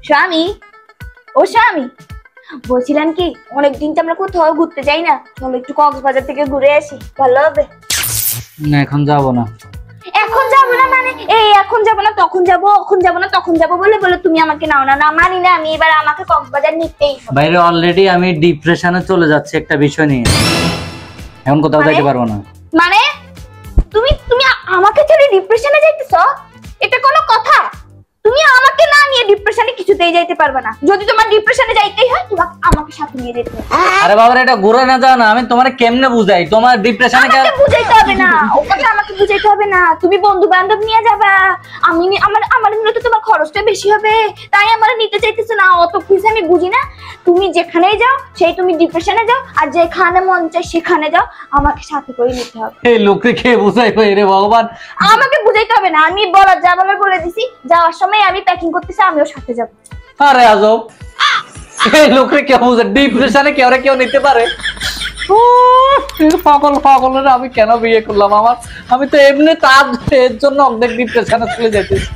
স্বামী, ও স্বামী, বলছিলাম কি অনেকদিন তো আমরা কোথাও ঘুরতে যাই না, চলো একটু কক্সবাজার থেকে ঘুরে আসি, ভালো হবে। না এখন যাব না। এখন যাবো না মানে এই এখন যাবো না তখন যাবো, এখন যাবো না তখন যাবো বলে বলে তুমি আমাকে নাও না, না মানি না আমি, এবার আমাকে কক্সবাজার নিতেই হবে। বাইরে অলরেডি আমি ডিপ্রেশনে চলে যাচ্ছি একটা বিষয় নিয়ে, এখন কোথাও যাইতে পারবো না। মানে তুমি তুমি আমাকে ছেড়ে ডিপ্রেশনে যাইতেছো? এটা কোনো কথা? তুমি আমাকে না নিয়ে ডিপ্রেশনে কিছুতেই যাইতে পারবে না। যদি তোমার ডিপ্রেশনে যাইতেই হয় তোমাকে আমাকে সাথে নিয়ে যেতে হবে। আরে বাবা এটা ঘুরে না যাও না, আমি তোমারে কেমনে বুঝাই তোমার ডিপ্রেশনে আমাকে বুঝাইতে হবে না, ওকে আমাকে বুঝাইতে হবে না। তুমি বন্ধু বান্ধব নিয়ে যাবা, আমি আমার আমার নিলে তো তোমার খরচটা বেশি হবে, তাই আমার নিতে চাইতেছো না। অত কিছু আমি বুঝি না। তুমি যেখানেই যাও সেই তুমি ডিপ্রেশনে যাও, আর যেখানে মন চায় সেখানে যাও, আমাকে সাথে করে নিতে হবে। এই লোককে খেয়ে বুঝাই রে ভগবান। আমাকে বুঝাইতে হবে না, আমি যা বলার বলে দিছি। যাওয়ার সময় আমি প্যাকিং করতেছি, আমিও সাথে যাব। আরে আজব, এই লোককে কেউ বুঝে ডিপ্রেশনে কেউ নিতে পারে? পাগল পাগলের আমি কেন বিয়ে করলাম? আমি তো এমনি তার জন্য অর্ধেক ডিপ্রেশনে চলে যেতেছি।